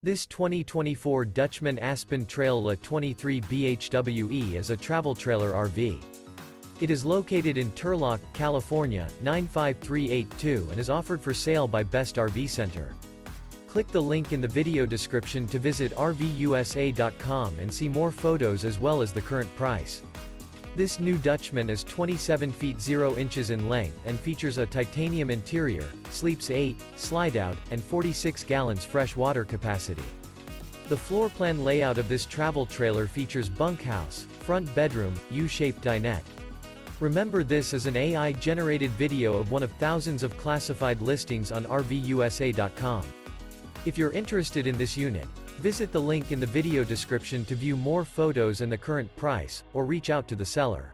This 2024 Dutchmen Aspen Trail La-23 BHWE is a travel trailer RV. It is located in Turlock, California, 95382 and is offered for sale by Best RV Center. Click the link in the video description to visit RVUSA.com and see more photos as well as the current price. This new Dutchmen is 27 feet 0 inches in length and features a titanium interior, sleeps 8, Slideout, and 46 gallons fresh water capacity. The floor plan layout of this travel trailer features bunkhouse, front bedroom, U-shaped dinette. Remember, this is an AI-generated video of one of thousands of classified listings on RVUSA.com. If you're interested in this unit, visit the link in the video description to view more photos and the current price, or reach out to the seller.